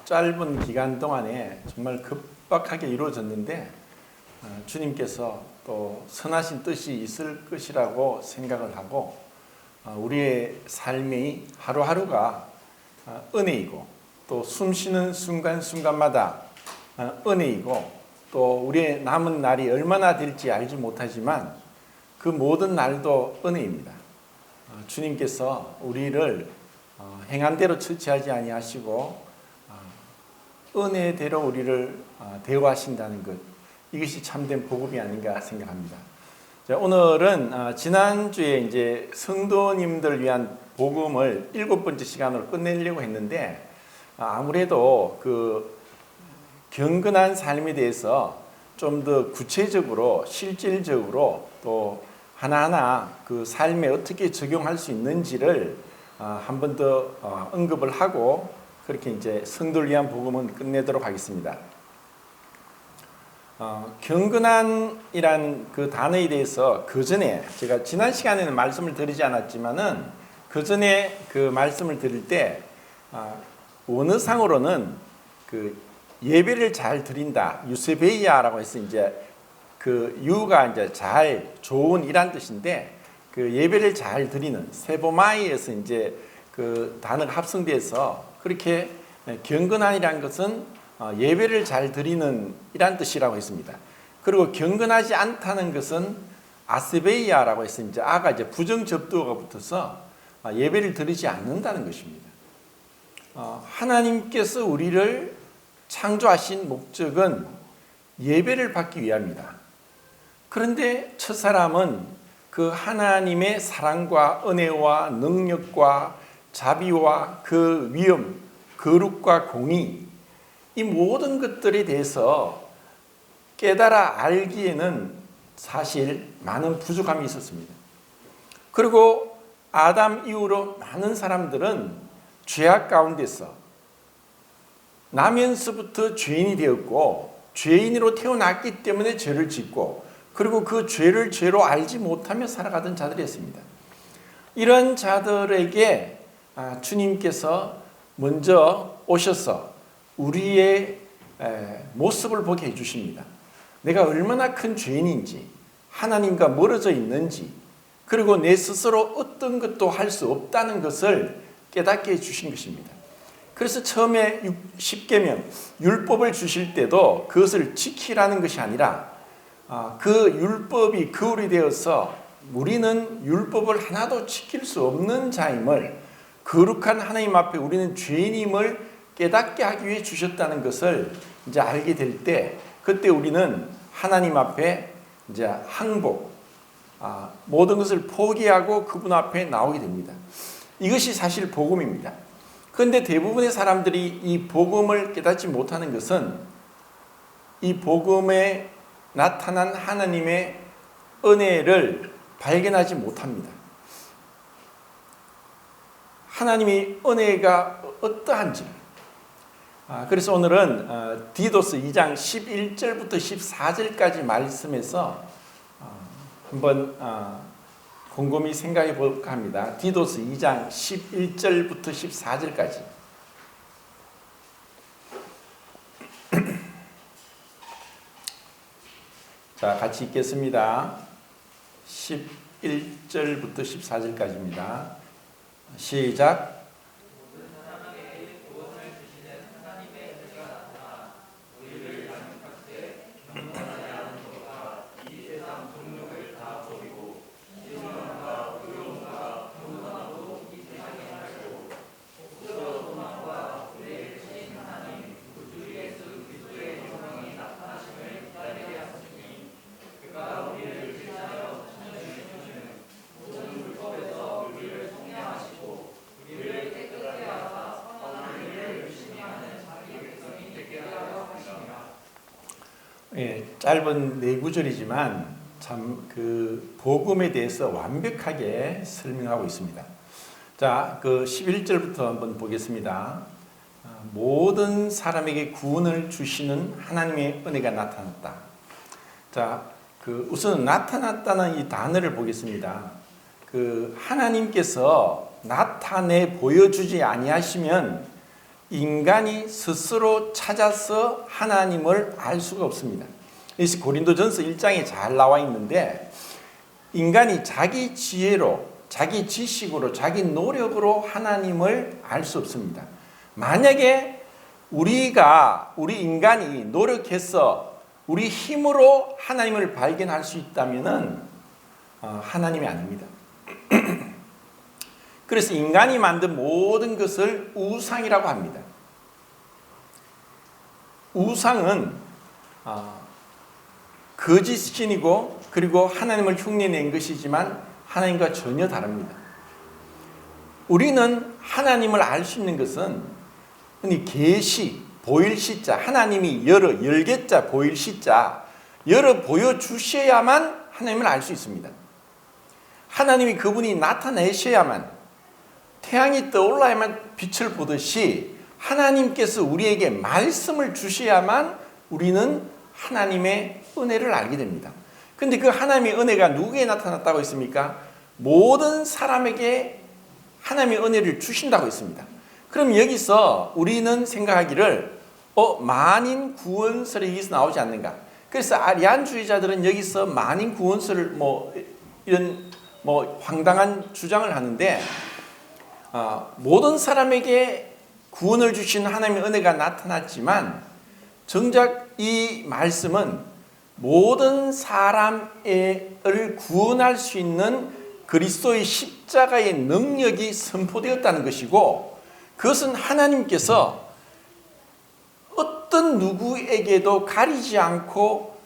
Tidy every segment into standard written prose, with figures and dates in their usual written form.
짧은 기간 동안에 정말 급박하게 이루어졌는데 주님께서 또 선하신 뜻이 있을 것이라고 생각을 하고 우리의 삶이 하루하루가 은혜이고 또 숨쉬는 순간순간마다 은혜이고 또 우리의 남은 날이 얼마나 될지 알지 못하지만 그 모든 날도 은혜입니다. 주님께서 우리를 행한 대로 처치하지 아니하시고 은혜대로 우리를 대우하신다는 것, 이것이 참된 복음이 아닌가 생각합니다. 자, 오늘은 지난주에 이제 성도님들 위한 복음을 7번째 시간으로 끝내려고 했는데 아무래도 그 경건한 삶에 대해서 좀 더 구체적으로 실질적으로 또 하나하나 그 삶에 어떻게 적용할 수 있는지를 한 번 더 언급을 하고 그렇게 이제 성도를 위한 복음은 끝내도록 하겠습니다. 경건한이란 그 단어에 대해서 그 전에 제가 지난 시간에는 말씀을 드리지 않았지만은 그 전에 그 말씀을 드릴 때 원어상으로는 그 예배를 잘 드린다, 유세베이아라고 해서 이제 그 유가 이제 잘 좋은 이란 뜻인데 그 예배를 잘 드리는 세보마이에서 이제 그 단어가 합성돼서 그렇게 경건한이라는 것은 예배를 잘 드리는 이란 뜻이라고 했습니다. 그리고 경건하지 않다는 것은 아세베이아라고 해서 이제 아가 이제 부정 접두어가 붙어서 예배를 드리지 않는다는 것입니다. 하나님께서 우리를 창조하신 목적은 예배를 받기 위함이다. 그런데 첫사람은 그 하나님의 사랑과 은혜와 능력과 자비와 그 위엄, 거룩과 공의, 이 모든 것들에 대해서 깨달아 알기에는 사실 많은 부족함이 있었습니다. 그리고 아담 이후로 많은 사람들은 죄악 가운데서 나면서부터 죄인이 되었고 죄인으로 태어났기 때문에 죄를 짓고 그리고 그 죄를 죄로 알지 못하며 살아가던 자들이었습니다. 이런 자들에게 주님께서 먼저 오셔서 우리의 모습을 보게 해주십니다. 내가 얼마나 큰 죄인인지, 하나님과 멀어져 있는지, 그리고 내 스스로 어떤 것도 할 수 없다는 것을 깨닫게 해주신 것입니다. 그래서 처음에 십계명, 율법을 주실 때도 그것을 지키라는 것이 아니라 그 율법이 거울이 되어서 우리는 율법을 하나도 지킬 수 없는 자임을, 거룩한 하나님 앞에 우리는 죄인임을 깨닫게 하기 위해 주셨다는 것을 이제 알게 될 때, 그때 우리는 하나님 앞에 이제 항복, 모든 것을 포기하고 그분 앞에 나오게 됩니다. 이것이 사실 복음입니다. 그런데 대부분의 사람들이 이 복음을 깨닫지 못하는 것은 이 복음에 나타난 하나님의 은혜를 발견하지 못합니다. 하나님의 은혜가 어떠한지. 그래서 오늘은 디도스 2장 11절부터 14절까지 말씀에서 한번 곰곰이 생각해 볼까 합니다. 디도스 2장 11절부터 14절까지. 자, 같이 읽겠습니다. 11절부터 14절까지입니다. 시작. 짧은 네 구절이지만 참 그 복음에 대해서 완벽하게 설명하고 있습니다. 자, 그 11절부터 한번 보겠습니다. 모든 사람에게 구원을 주시는 하나님의 은혜가 나타났다. 자, 그 우선 나타났다는 이 단어를 보겠습니다. 그 하나님께서 나타내 보여주지 아니하시면 인간이 스스로 찾아서 하나님을 알 수가 없습니다. 이것이 고린도전서 1장에 잘 나와 있는데, 인간이 자기 지혜로, 자기 지식으로, 자기 노력으로 하나님을 알 수 없습니다. 만약에 우리 인간이 노력해서 우리 힘으로 하나님을 발견할 수 있다면 하나님이 아닙니다. 그래서 인간이 만든 모든 것을 우상이라고 합니다. 우상은 거짓 신이고, 그리고 하나님을 흉내낸 것이지만 하나님과 전혀 다릅니다. 우리는 하나님을 알 수 있는 것은 계시, 보일 시자, 하나님이 열개자, 보일 시자, 보여주셔야만 하나님을 알 수 있습니다. 하나님이 그분이 나타내셔야만, 태양이 떠올라야만 빛을 보듯이 하나님께서 우리에게 말씀을 주셔야만 우리는 하나님의 은혜를 알게 됩니다. 그런데 그 하나님의 은혜가 누구에게 나타났다고 했습니까? 모든 사람에게 하나님의 은혜를 주신다고 했습니다. 그럼 여기서 우리는 생각하기를 만인 구원설이 여기서 나오지 않는가? 그래서 아리안주의자들은 여기서 만인 구원설을 이런 황당한 주장을 하는데, 모든 사람에게 구원을 주신 하나님의 은혜가 나타났지만 정작 이 말씀은 모든 사람을 구원할 수 있는 그리스도의 십자가의 능력이 선포되었다는 것이고, 그것은 하나님께서 어떤 누구에게도 가리지 않고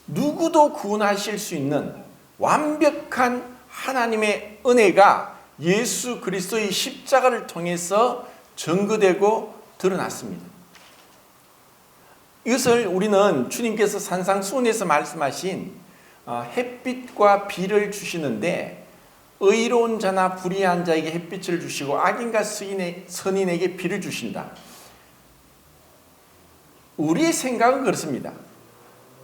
누구도 구원하실 수 있는 완벽한 하나님의 은혜가 예수 그리스도의 십자가를 통해서 증거되고 드러났습니다. 이것을 우리는 주님께서 산상수훈에서 말씀하신 햇빛과 비를 주시는데, 의로운 자나 불의한 자에게 햇빛을 주시고 악인과 선인에게 비를 주신다. 우리의 생각은 그렇습니다.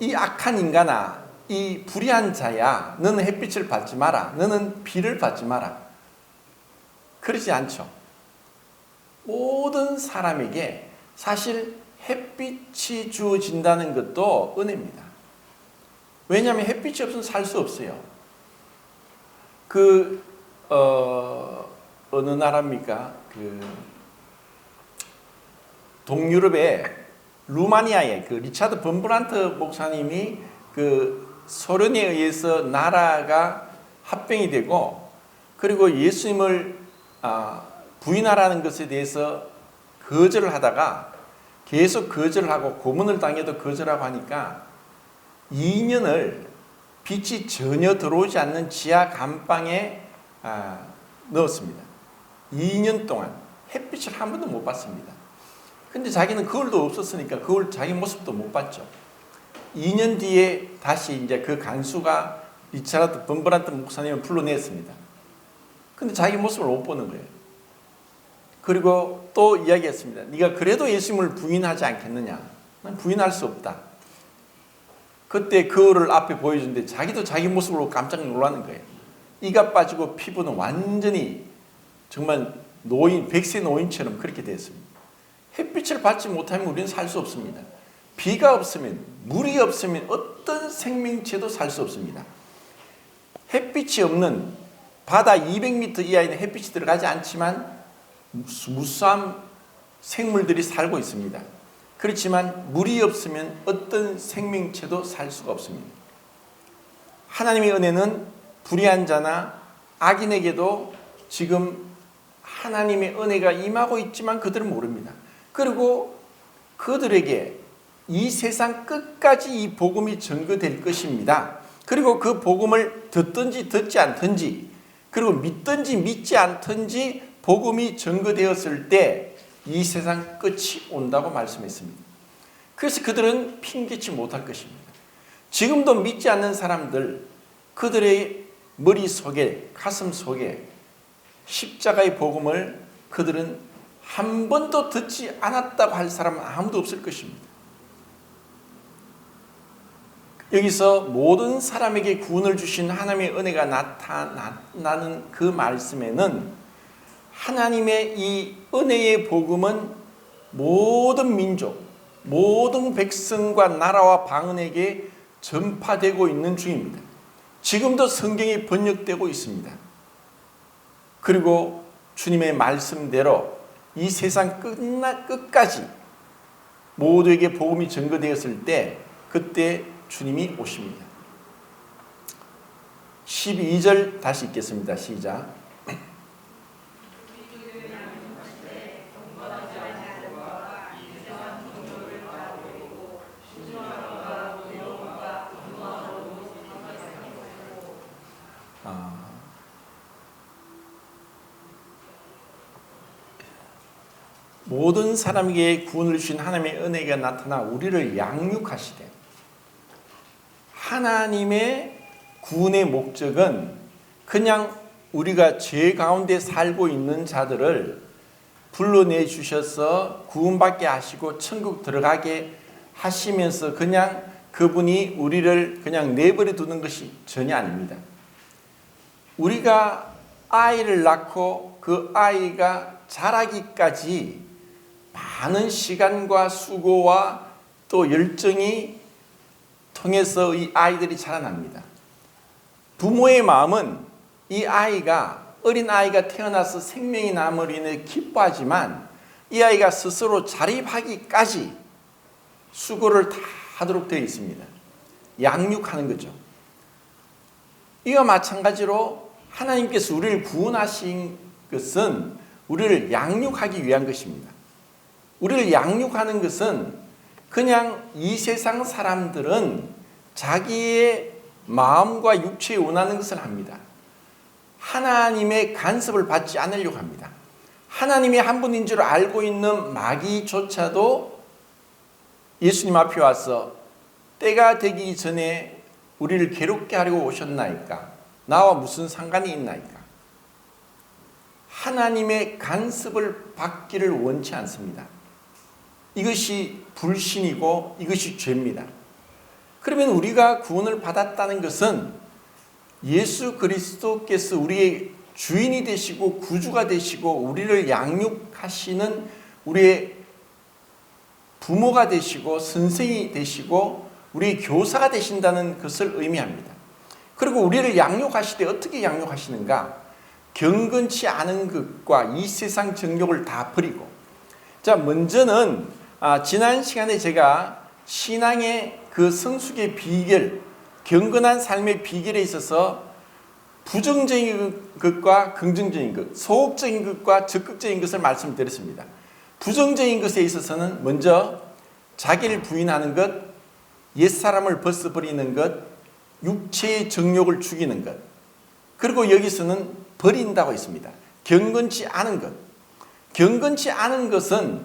이 악한 인간아, 이 불의한 자야, 너는 햇빛을 받지 마라, 너는 비를 받지 마라. 그러지 않죠. 모든 사람에게 사실 햇빛이 주어진다는 것도 은혜입니다. 왜냐하면 햇빛이 없으면 살 수 없어요. 어느 나라입니까? 동유럽의 루마니아의 리차드 범브란트 목사님이 소련에 의해서 나라가 합병이 되고, 그리고 예수님을 부인하라는 것에 대해서 거절을 하다가 계속 거절을 하고 고문을 당해도 거절하고 하니까 2년을 빛이 전혀 들어오지 않는 지하 감방에 넣었습니다. 2년 동안 햇빛을 한 번도 못 봤습니다. 근데 자기는 거울도 없었으니까 자기 모습도 못 봤죠. 2년 뒤에 다시 이제 그 간수가 리차드 범브란트 목사님을 불러냈습니다. 근데 자기 모습을 못 보는 거예요. 그리고 또 이야기했습니다. 네가 그래도 예수님을 부인하지 않겠느냐? 난 부인할 수 없다. 그때 거울을 앞에 보여주는데 자기도 자기 모습으로 깜짝 놀라는 거예요. 이가 빠지고 피부는 완전히 정말 백세 노인처럼 그렇게 됐습니다. 햇빛을 받지 못하면 우리는 살 수 없습니다. 비가 없으면, 물이 없으면 어떤 생명체도 살 수 없습니다. 햇빛이 없는 바다 200m 이하에는 햇빛이 들어가지 않지만 무수한 생물들이 살고 있습니다. 그렇지만 물이 없으면 어떤 생명체도 살 수가 없습니다. 하나님의 은혜는 불의한 자나 악인에게도 지금 하나님의 은혜가 임하고 있지만 그들은 모릅니다. 그리고 그들에게 이 세상 끝까지 이 복음이 전거될 것입니다. 그리고 그 복음을 듣든지 듣지 않든지, 그리고 믿든지 믿지 않든지 복음이 전거되었을 때 이 세상 끝이 온다고 말씀했습니다. 그래서 그들은 핑계치 못할 것입니다. 지금도 믿지 않는 사람들, 그들의 머릿속에, 가슴 속에 십자가의 복음을 그들은 한 번도 듣지 않았다고 할 사람은 아무도 없을 것입니다. 여기서 모든 사람에게 구원을 주신 하나님의 은혜가 나타나는 그 말씀에는 하나님의 이 은혜의 복음은 모든 민족, 모든 백성과 나라와 방언에게 전파되고 있는 중입니다. 지금도 성경이 번역되고 있습니다. 그리고 주님의 말씀대로 이 세상 끝까지 모두에게 복음이 전거되었을 때 그때 주님이 오십니다. 12절 다시 읽겠습니다. 시작. 모든 사람에게 구원을 주신 하나님의 은혜가 나타나 우리를 양육하시되, 하나님의 구원의 목적은 그냥 우리가 죄 가운데 살고 있는 자들을 불러내 주셔서 구원받게 하시고 천국 들어가게 하시면서 그냥 그분이 우리를 그냥 내버려 두는 것이 전혀 아닙니다. 우리가 아이를 낳고 그 아이가 자라기까지 많은 시간과 수고와 또 열정이 통해서 이 아이들이 자라납니다. 부모의 마음은 이 아이가, 어린 아이가 태어나서 생명이 남으로 인해 기뻐하지만 이 아이가 스스로 자립하기까지 수고를 다 하도록 되어 있습니다. 양육하는 거죠. 이와 마찬가지로 하나님께서 우리를 구원하신 것은 우리를 양육하기 위한 것입니다. 우리를 양육하는 것은 그냥 이 세상 사람들은 자기의 마음과 육체에 원하는 것을 합니다. 하나님의 간섭을 받지 않으려고 합니다. 하나님이 한 분인 줄 알고 있는 마귀조차도 예수님 앞에 와서 때가 되기 전에 우리를 괴롭게 하려고 오셨나이까? 나와 무슨 상관이 있나이까? 하나님의 간섭을 받기를 원치 않습니다. 이것이 불신이고 이것이 죄입니다. 그러면 우리가 구원을 받았다는 것은 예수 그리스도께서 우리의 주인이 되시고 구주가 되시고 우리를 양육하시는 우리의 부모가 되시고 선생이 되시고 우리의 교사가 되신다는 것을 의미합니다. 그리고 우리를 양육하실 때 어떻게 양육하시는가? 경건치 않은 것과 이 세상 정욕을 다 버리고, 자, 먼저는 지난 시간에 제가 신앙의 그 성숙의 비결, 경건한 삶의 비결에 있어서 부정적인 것과 긍정적인 것, 소극적인 것과 적극적인 것을 말씀드렸습니다. 부정적인 것에 있어서는 먼저 자기를 부인하는 것, 옛사람을 벗어버리는 것, 육체의 정욕을 죽이는 것, 그리고 여기서는 버린다고 했습니다. 경건치 않은 것. 경건치 않은 것은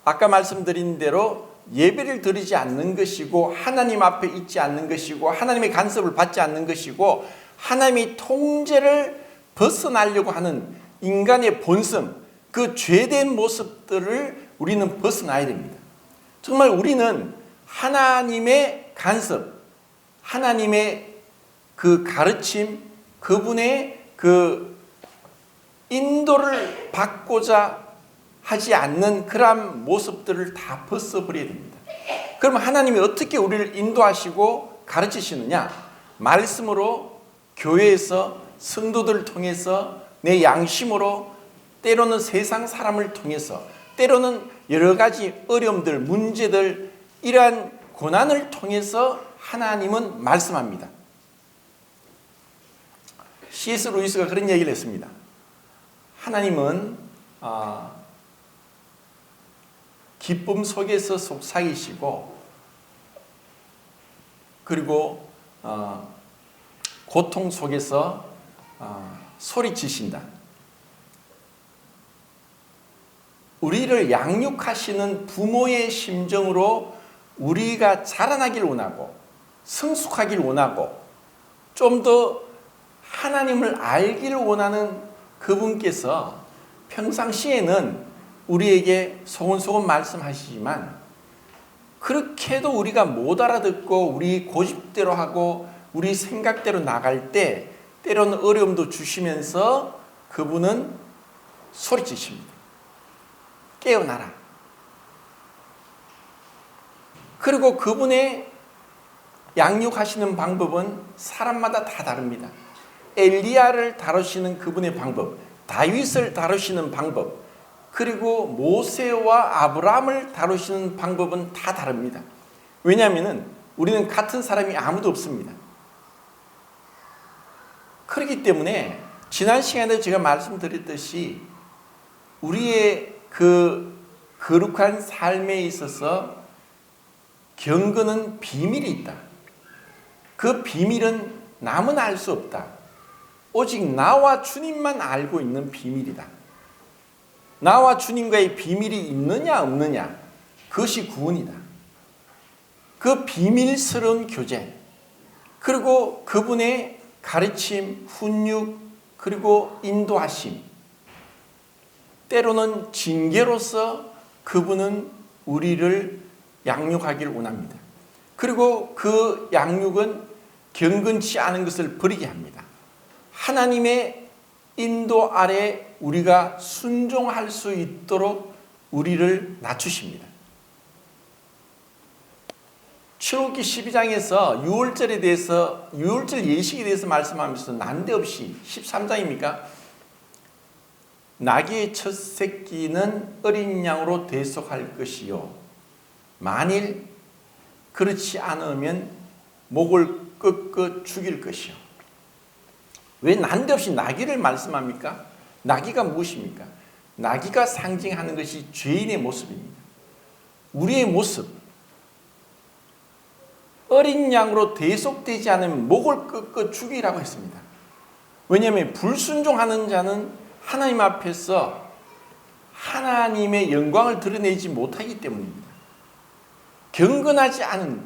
아까 말씀드린 대로 예배를 드리지 않는 것이고 하나님 앞에 있지 않는 것이고 하나님의 간섭을 받지 않는 것이고 하나님의 통제를 벗어나려고 하는 인간의 본성, 그 죄된 모습들을 우리는 벗어나야 됩니다. 정말 우리는 하나님의 간섭, 하나님의 그 가르침, 그분의 그 인도를 받고자 하지 않는 그러한 모습들을 다 벗어버려야 됩니다. 그러면 하나님이 어떻게 우리를 인도하시고 가르치시느냐? 말씀으로, 교회에서, 성도들을 통해서, 내 양심으로, 때로는 세상 사람을 통해서, 때로는 여러 가지 어려움들, 문제들, 이러한 고난을 통해서 하나님은 말씀합니다. C.S. 루이스가 그런 얘기를 했습니다. 하나님은 기쁨 속에서 속삭이시고 그리고 고통 속에서 소리치신다. 우리를 양육하시는 부모의 심정으로 우리가 자라나길 원하고 성숙하길 원하고 좀 더 하나님을 알기를 원하는 그분께서 평상시에는 우리에게 소곤소곤 말씀하시지만 그렇게도 우리가 못 알아듣고 우리 고집대로 하고 우리 생각대로 나갈 때 때로는 어려움도 주시면서 그분은 소리치십니다. 깨어나라. 그리고 그분의 양육하시는 방법은 사람마다 다 다릅니다. 엘리야를 다루시는 그분의 방법, 다윗을 다루시는 방법, 그리고 모세와 아브라함을 다루시는 방법은 다 다릅니다. 왜냐하면 우리는 같은 사람이 아무도 없습니다. 그렇기 때문에 지난 시간에 제가 말씀드렸듯이 우리의 그 거룩한 삶에 있어서 경건은 비밀이 있다. 그 비밀은 남은 알 수 없다. 오직 나와 주님만 알고 있는 비밀이다. 나와 주님과의 비밀이 있느냐 없느냐, 그것이 구원이다. 그 비밀스러운 교제, 그리고 그분의 가르침, 훈육, 그리고 인도하심, 때로는 징계로서 그분은 우리를 양육하기를 원합니다. 그리고 그 양육은 경건치 않은 것을 버리게 합니다. 하나님의 인도 아래 우리가 순종할 수 있도록 우리를 낮추십니다. 출애굽기 12장에서 유월절에 대해서, 유월절 예식에 대해서 말씀하면서 난데없이 13장입니까? 나귀의 첫 새끼는 어린 양으로 대속할 것이요, 만일 그렇지 않으면 목을 꺾어 죽일 것이요. 왜 난데없이 나귀를 말씀합니까? 나귀가 무엇입니까? 나귀가 상징하는 것이 죄인의 모습입니다. 우리의 모습, 어린 양으로 대속되지 않으면 목을 꺾어 죽이라고 했습니다. 왜냐하면 불순종하는 자는 하나님 앞에서 하나님의 영광을 드러내지 못하기 때문입니다. 경건하지 않은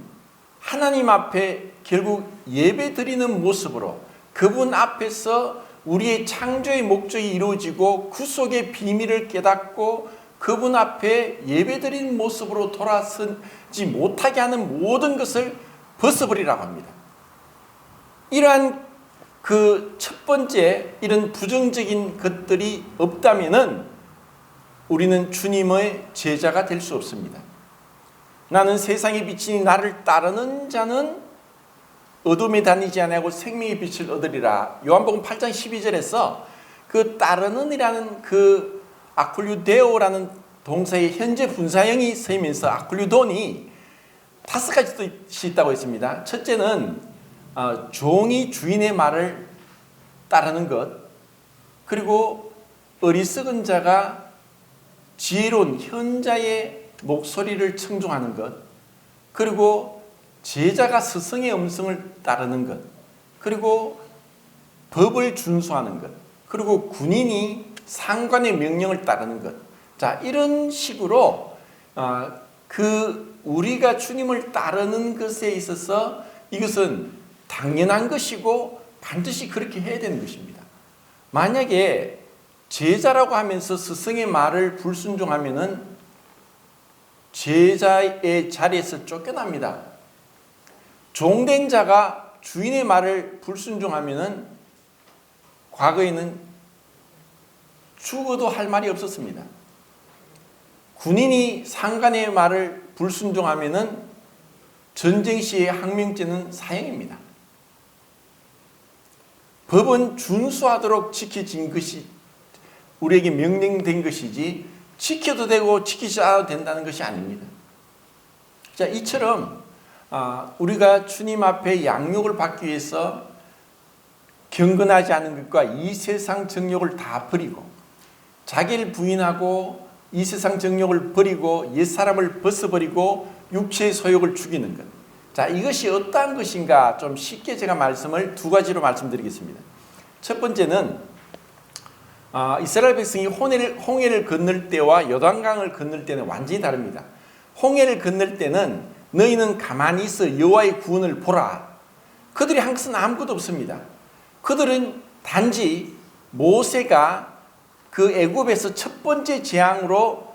하나님 앞에 결국 예배 드리는 모습으로 그분 앞에서 우리의 창조의 목적이 이루어지고 구속의 비밀을 깨닫고 그분 앞에 예배 드리는 모습으로 돌아서지 못하게 하는 모든 것을 벗어버리라고 합니다. 이러한 그 첫 번째 이런 부정적인 것들이 없다면은 우리는 주님의 제자가 될 수 없습니다. 나는 세상의 빛이니 나를 따르는 자는 어둠에 다니지 아니하고 생명의 빛을 얻으리라. 요한복음 8장 12절에서 그 따르는이라는 그 아클류데오라는 동사의 현재 분사형이 쓰이면서 아클류돈이 5가지 뜻이 있다고 했습니다. 첫째는 종이 주인의 말을 따르는 것, 그리고 어리석은 자가 지혜로운 현자의 목소리를 청중하는 것, 그리고 제자가 스승의 음성을 따르는 것, 그리고 법을 준수하는 것, 그리고 군인이 상관의 명령을 따르는 것. 자, 이런 식으로 우리가 주님을 따르는 것에 있어서 이것은 당연한 것이고 반드시 그렇게 해야 되는 것입니다. 만약에 제자라고 하면서 스승의 말을 불순종하면은 제자의 자리에서 쫓겨납니다. 종된 자가 주인의 말을 불순종하면은 과거에는 죽어도 할 말이 없었습니다. 군인이 상관의 말을 불순종하면은 전쟁 시의 항명죄는 사형입니다. 법은 준수하도록 지켜진 것이 우리에게 명령된 것이지 지켜도 되고 지키지 않아도 된다는 것이 아닙니다. 자, 이처럼 우리가 주님 앞에 양육을 받기 위해서 경건하지 않은 것과 이 세상 정욕을 다 버리고 자기를 부인하고 이 세상 정욕을 버리고 옛사람을 벗어버리고 육체의 소욕을 죽이는 것. 자, 이것이 어떠한 것인가 좀 쉽게 제가 말씀을 2가지로 말씀드리겠습니다. 첫 번째는 이스라엘 백성이 홍해를 건널 때와 요단강을 건널 때는 완전히 다릅니다. 홍해를 건널 때는 너희는 가만히 있어 여호와의 구원을 보라. 그들이 항상 아무것도 없습니다. 그들은 단지 모세가 그 애굽에서 첫 번째 재앙으로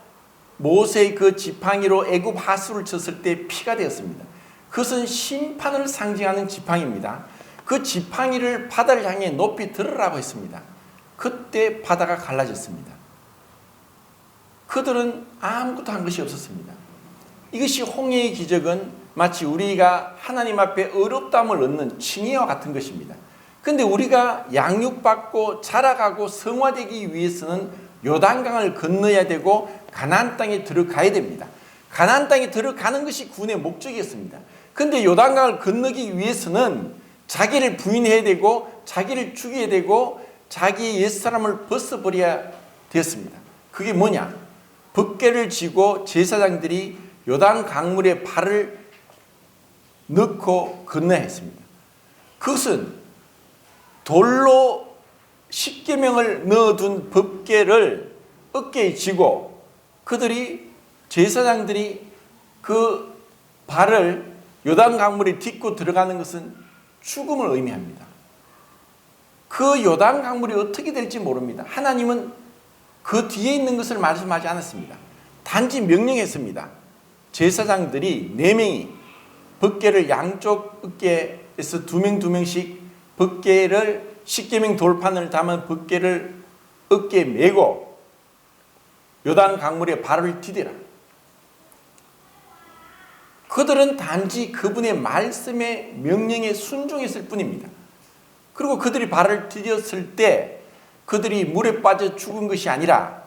모세의 그 지팡이로 애굽 하수를 쳤을 때 피가 되었습니다. 그것은 심판을 상징하는 지팡이입니다. 그 지팡이를 바다를 향해 높이 들으라고 했습니다. 그때 바다가 갈라졌습니다. 그들은 아무것도 한 것이 없었습니다. 이것이 홍해의 기적은 마치 우리가 하나님 앞에 어렵다함을 얻는 칭의와 같은 것입니다. 그런데 우리가 양육받고 자라가고 성화되기 위해서는 요단강을 건너야 되고 가나안 땅에 들어가야 됩니다. 가나안 땅에 들어가는 것이 구원의 목적이었습니다. 그런데 요단강을 건너기 위해서는 자기를 부인해야 되고 자기를 죽여야 되고 자기의 옛사람을 벗어버려야 되었습니다. 그게 뭐냐? 법궤를 쥐고 제사장들이 요단 강물에 발을 넣고 건너야 했습니다. 그것은 돌로 십계명을 넣어둔 법궤를 어깨에 쥐고 그들이 제사장들이 그 발을 요단 강물에 딛고 들어가는 것은 죽음을 의미합니다. 그 요단 강물이 어떻게 될지 모릅니다. 하나님은 그 뒤에 있는 것을 말씀하지 않았습니다. 단지 명령했습니다. 제사장들이 4명이 법궤를 양쪽 어깨에서 2명씩 법궤를 십계명 돌판을 담은 법궤를 어깨에 메고 요단 강물에 발을 디뎌라. 그들은 단지 그분의 말씀의 명령에 순종했을 뿐입니다. 그리고 그들이 발을 디뎠을 때 그들이 물에 빠져 죽은 것이 아니라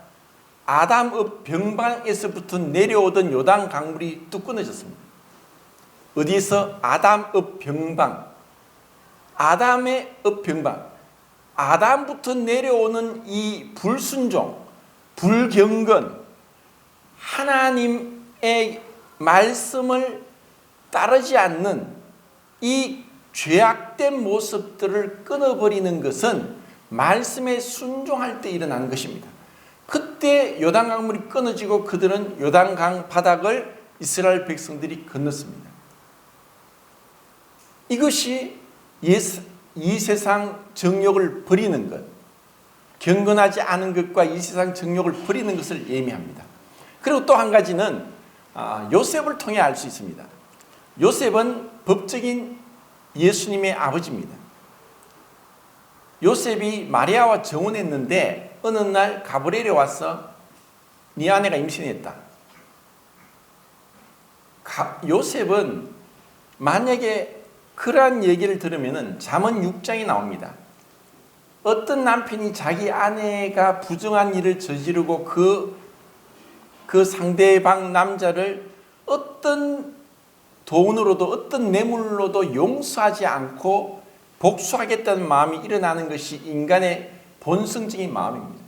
아담의 병방에서부터 내려오던 요단 강물이 뚝 끊어졌습니다. 어디에서? 아담의 병방. 아담의 병방. 아담부터 내려오는 이 불순종, 불경건, 하나님의 말씀을 따르지 않는 이 죄악된 모습들을 끊어버리는 것은 말씀에 순종할 때 일어나는 것입니다. 그때 요단강물이 끊어지고 그들은 요단강 바닥을 이스라엘 백성들이 건넜습니다. 이것이 이 세상 정욕을 버리는 것, 경건하지 않은 것과 이 세상 정욕을 버리는 것을 의미합니다. 그리고 또 한 가지는 요셉을 통해 알 수 있습니다. 요셉은 법적인 예수님의 아버지입니다. 요셉이 마리아와 정혼했는데 어느 날 가브리엘이 와서 네 아내가 임신했다. 요셉은 만약에 그러한 얘기를 들으면 잠언 6장이 나옵니다. 어떤 남편이 자기 아내가 부정한 일을 저지르고 그 상대방 남자를 어떤 돈으로도 어떤 뇌물로도 용서하지 않고 복수하겠다는 마음이 일어나는 것이 인간의 본성적인 마음입니다.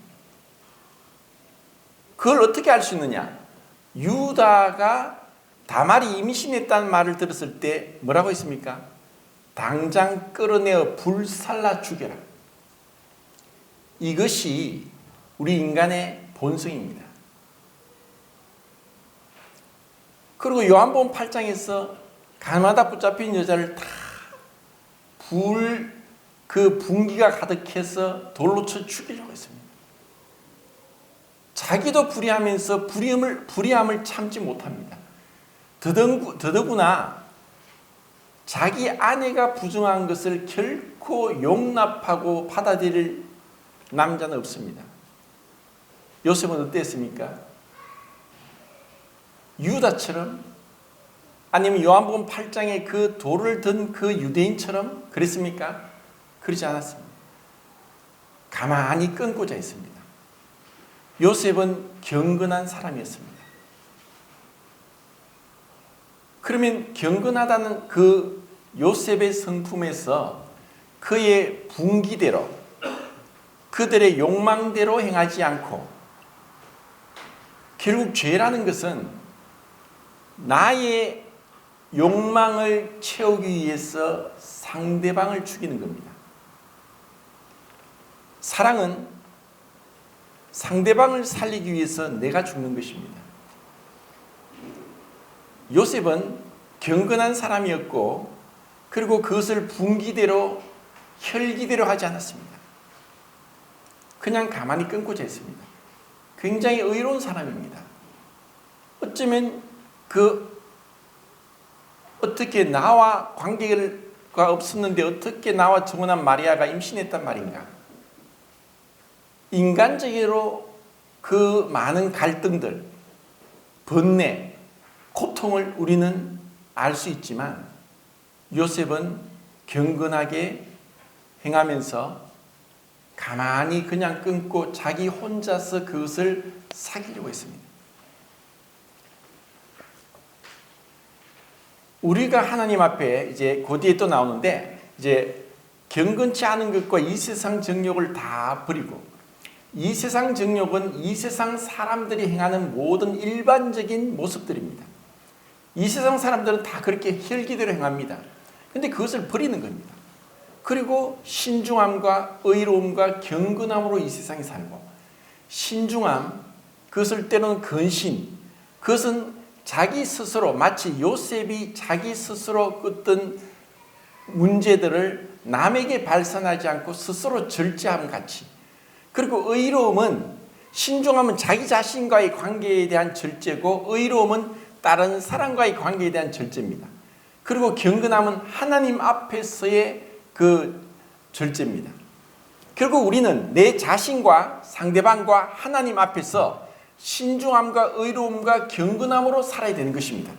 그걸 어떻게 알 수 있느냐? 유다가 다말이 임신했다는 말을 들었을 때 뭐라고 했습니까? 당장 끌어내어 불살라 죽여라. 이것이 우리 인간의 본성입니다. 그리고 요한복음 8장에서 가마다 붙잡힌 여자를 다 그 분기가 가득해서 돌로 쳐 죽이려고 했습니다. 자기도 불의하면서 불의함을 참지 못합니다. 더더구나 자기 아내가 부정한 것을 결코 용납하고 받아들일 남자는 없습니다. 요셉은 어땠습니까? 유다처럼 아니면 요한복음 8장에 그 돌을 든 그 유대인처럼 그랬습니까? 그러지 않았습니다. 가만히 끊고자 했습니다. 요셉은 경건한 사람이었습니다. 그러면 경건하다는 그 요셉의 성품에서 그의 분기대로 그들의 욕망대로 행하지 않고 결국 죄라는 것은 나의 욕망을 채우기 위해서 상대방을 죽이는 겁니다. 사랑은 상대방을 살리기 위해서 내가 죽는 것입니다. 요셉은 경건한 사람이었고 그리고 그것을 분기대로 혈기대로 하지 않았습니다. 그냥 가만히 끊고자 했습니다. 굉장히 의로운 사람입니다. 어쩌면 어떻게 나와 관계가 없었는데 어떻게 나와 정혼한 마리아가 임신했단 말인가? 인간적으로 그 많은 갈등들, 번뇌, 고통 고통을 우리는 알 수 있지만 요셉은 경건하게 행하면서 가만히 그냥 끊고 자기 혼자서 그것을 사귀려고 했습니다. 우리가 하나님 앞에 이제 그 뒤에 또 나오는데 이제 경건치 않은 것과 이 세상 정욕을 다 버리고, 이 세상 정욕은 이 세상 사람들이 행하는 모든 일반적인 모습들입니다. 이 세상 사람들은 다 그렇게 혈기대로 행합니다. 근데 그것을 버리는 겁니다. 그리고 신중함과 의로움과 경건함으로 이 세상에 살고, 신중함, 그것을 때로는 근신, 그것은 자기 스스로, 마치 요셉이 자기 스스로 어떤 문제들을 남에게 발산하지 않고 스스로 절제함 같이, 그리고 의로움은, 신중함은 자기 자신과의 관계에 대한 절제고 의로움은 다른 사람과의 관계에 대한 절제입니다. 그리고 경건함은 하나님 앞에서의 그 절제입니다. 결국 우리는 내 자신과 상대방과 하나님 앞에서 신중함과 의로움과 경건함으로 살아야 되는 것입니다.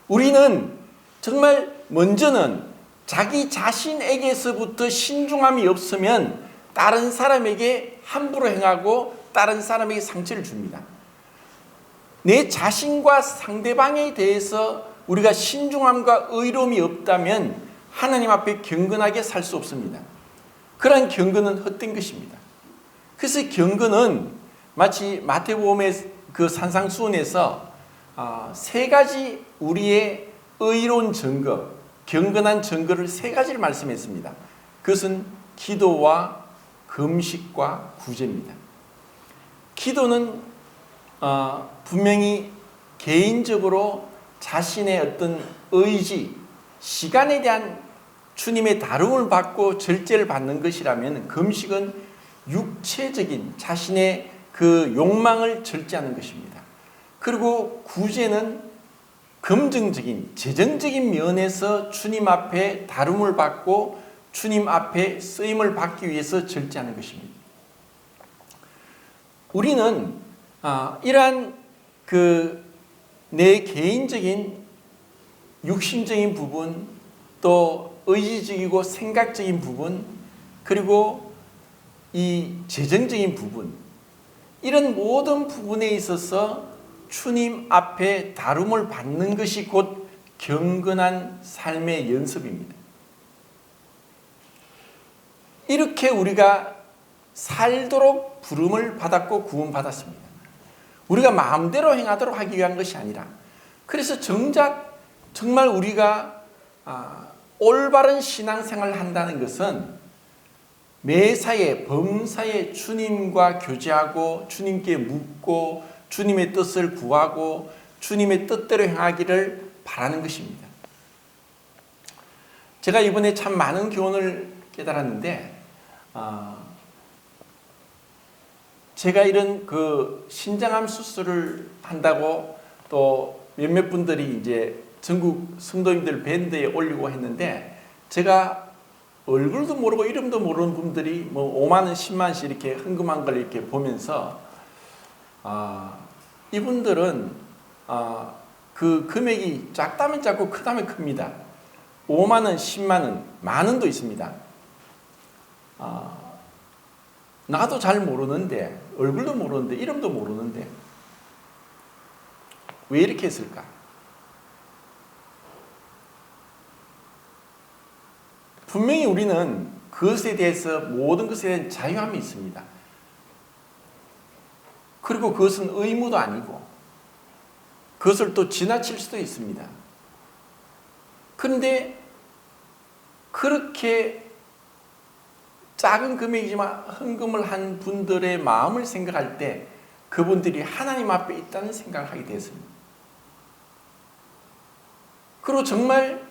우리는 정말 먼저는 자기 자신에게서부터 신중함이 없으면 다른 사람에게 함부로 행하고 다른 사람에게 상처를 줍니다. 내 자신과 상대방에 대해서 우리가 신중함과 의로움이 없다면 하나님 앞에 경건하게 살 수 없습니다. 그러한 경건은 헛된 것입니다. 그래서 경건은 마치 마태복음의 그 산상수훈에서 세 가지 우리의 의로운 증거, 경건한 증거를 세 가지를 말씀했습니다. 그것은 기도와 금식과 구제입니다. 기도는 분명히 개인적으로 자신의 어떤 의지, 시간에 대한 주님의 다rum을 받고 절제를 받는 것이라면, 금식은 육체적인 자신의 그 욕망을 절제하는 것입니다. 그리고 구제는 금정적인, 재정적인 면에서 주님 앞에 다rum을 받고 주님 앞에 쓰임을 받기 위해서 절제하는 것입니다. 우리는 이러한 내 개인적인 육신적인 부분, 또 의지적이고 생각적인 부분, 그리고 이 재정적인 부분, 이런 모든 부분에 있어서 주님 앞에 다rum을 받는 것이 곧 경건한 삶의 연습입니다. 이렇게 우리가 살도록 부름을 받았고 구원받았습니다. 우리가 마음대로 행하도록 하기 위한 것이 아니라, 그래서 정말 우리가 올바른 신앙생활을 한다는 것은 매사에 범사에 주님과 교제하고 주님께 묻고 주님의 뜻을 구하고 주님의 뜻대로 행하기를 바라는 것입니다. 제가 이번에 참 많은 교훈을 깨달았는데, 제가 이런 그 신장암 수술을 한다고 또 몇몇 분들이 이제 전국 성도님들 밴드에 올리고 했는데, 제가 얼굴도 모르고 이름도 모르는 분들이 뭐 5만 원, 10만 원씩 이렇게 헌금한 걸 이렇게 보면서 이분들은 그 금액이 작다면 작고 크다면 큽니다. 5만 원, 10만 원, 만 원도 있습니다. 나도 잘 모르는데, 얼굴도 모르는데, 이름도 모르는데 왜 이렇게 했을까? 분명히 우리는 그것에 대해서, 모든 것에 대한 자유함이 있습니다. 그리고 그것은 의무도 아니고 그것을 또 지나칠 수도 있습니다. 그런데 그렇게 작은 금액이지만 헌금을 한 분들의 마음을 생각할 때 그분들이 하나님 앞에 있다는 생각을 하게 되었습니다. 그리고 정말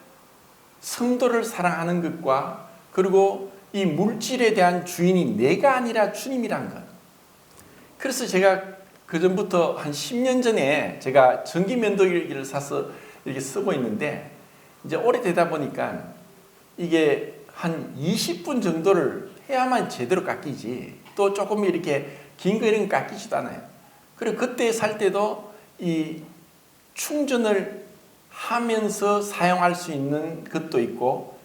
성도를 사랑하는 것과, 그리고 이 물질에 대한 주인이 내가 아니라 주님이란 것. 그래서 제가 그전부터 한 10년 전에 제가 전기 면도기를 사서 이렇게 쓰고 있는데, 이제 오래되다 보니까 이게 한 20분 정도를 해야만 제대로 깎이지, 또 조금 이렇게 긴 거 이런 거 깎이지도 않아요. 그리고 그때 살 때도 이 충전을 하면서 사용할 수 있는 것도 있고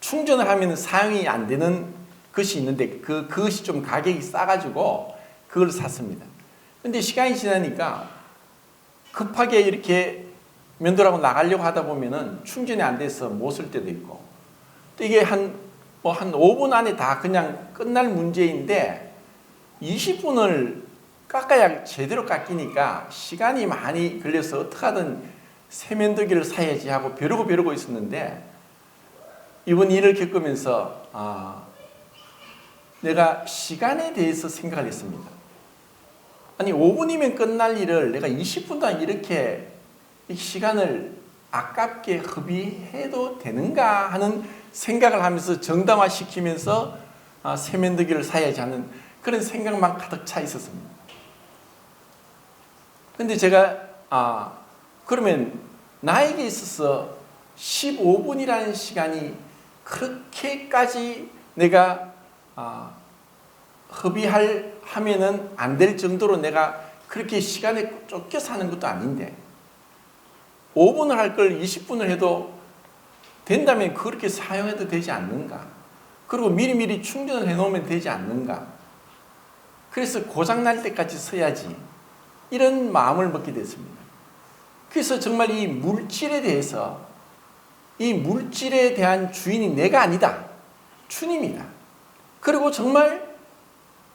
충전을 하면 사용이 안 되는 것이 있는데 그것이 좀 가격이 싸가지고 그걸 샀습니다. 근데 시간이 지나니까 급하게 이렇게 면도하고 나가려고 하다 보면은 충전이 안 돼서 못 쓸 때도 있고 또 이게 한 5분 안에 다 그냥 끝날 문제인데 20분을 깎아야 제대로 깎이니까 시간이 많이 걸려서 어떡하든 세면도기를 사야지 하고 벼르고 있었는데 이번 일을 겪으면서 내가 시간에 대해서 생각을 했습니다. 아니 5분이면 끝날 일을 내가 20분 동안 이렇게 시간을 아깝게 허비해도 되는가 하는 생각을 하면서 정당화시키면서 세면도기를 사야지 하는 그런 생각만 가득 차 있었습니다. 근데 제가 그러면 나에게 있어서 15분이라는 시간이 그렇게까지 내가 하면은 안 될 정도로 내가 그렇게 시간에 쫓겨 사는 것도 아닌데 5분을 할 걸 20분을 해도 된다면 그렇게 사용해도 되지 않는가? 그리고 미리미리 충전을 해놓으면 되지 않는가? 그래서 고장날 때까지 써야지 이런 마음을 먹게 됐습니다. 그래서 정말 이 물질에 대해서 이 물질에 대한 주인이 내가 아니다. 주님이다. 그리고 정말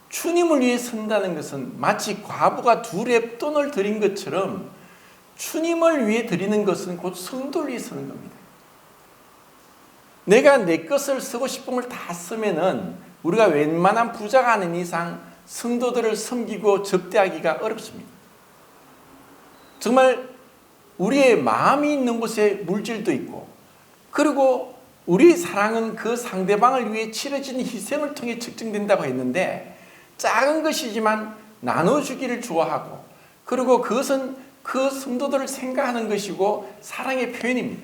주님을 위해 선다는 것은 마치 과부가 2렙돈을 드린 것처럼 주님을 위해 드리는 것은 곧 성도를 위해 쓰는 겁니다. 내가 내 것을 쓰고 싶은 걸 다 쓰면은 우리가 웬만한 부자가 아닌 이상 성도들을 섬기고 접대하기가 어렵습니다. 정말 우리의 마음이 있는 곳에 물질도 있고 그리고 우리의 사랑은 그 상대방을 위해 치러지는 희생을 통해 측정된다고 했는데 작은 것이지만 나눠주기를 좋아하고 그리고 그것은 그 성도들을 생각하는 것이고 사랑의 표현입니다.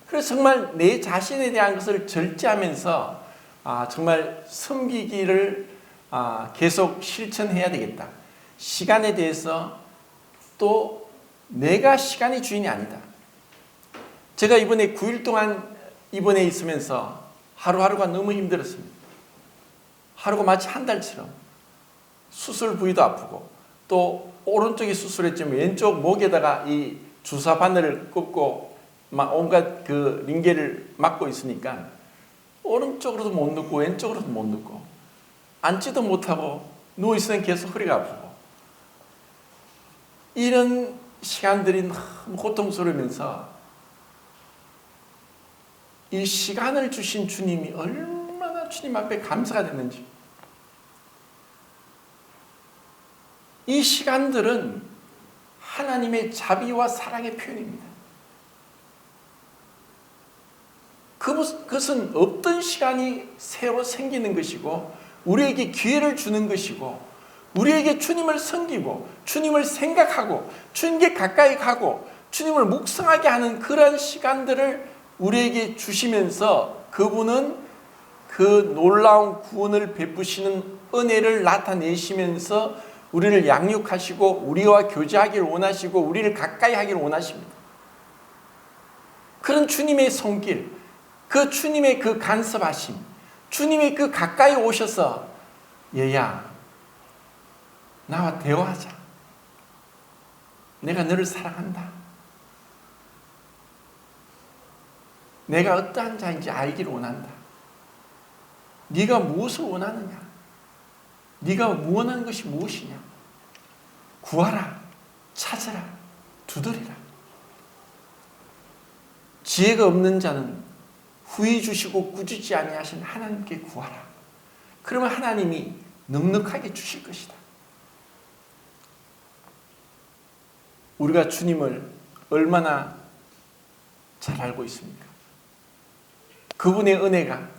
그래서 정말 내 자신에 대한 것을 절제하면서 정말 섬기기를 계속 실천해야 되겠다. 시간에 대해서 또 내가 시간의 주인이 아니다. 제가 이번에 9일 동안 입원해 있으면서 하루하루가 너무 힘들었습니다. 하루가 마치 한 달처럼 수술 부위도 아프고 또 오른쪽에 수술했지만 왼쪽 목에다가 이 주사 바늘을 꽂고 막 온갖 그 링겔을 맞고 있으니까 오른쪽으로도 못 눕고 왼쪽으로도 못 눕고 앉지도 못하고 누워있으면 계속 허리가 아프고 이런 시간들이 너무 고통스러우면서 이 시간을 주신 주님이 얼마나 주님 앞에 감사가 됐는지 이 시간들은 하나님의 자비와 사랑의 표현입니다. 그것은 없던 시간이 새로 생기는 것이고 우리에게 기회를 주는 것이고 우리에게 주님을 섬기고 주님을 생각하고 주님께 가까이 가고 주님을 묵상하게 하는 그런 시간들을 우리에게 주시면서 그분은 그 놀라운 구원을 베푸시는 은혜를 나타내시면서 우리를 양육하시고 우리와 교제하기를 원하시고 우리를 가까이 하기를 원하십니다. 그런 주님의 손길, 그 주님의 그 간섭하심, 주님의 그 가까이 오셔서 얘야 나와 대화하자. 내가 너를 사랑한다. 내가 어떠한 자인지 알기를 원한다. 네가 무엇을 원하느냐? 네가 원하는 것이 무엇이냐? 구하라, 찾으라, 두드리라. 지혜가 없는 자는 후히 주시고 꾸짖지 아니하신 하나님께 구하라. 그러면 하나님이 넉넉하게 주실 것이다. 우리가 주님을 얼마나 잘 알고 있습니까? 그분의 은혜가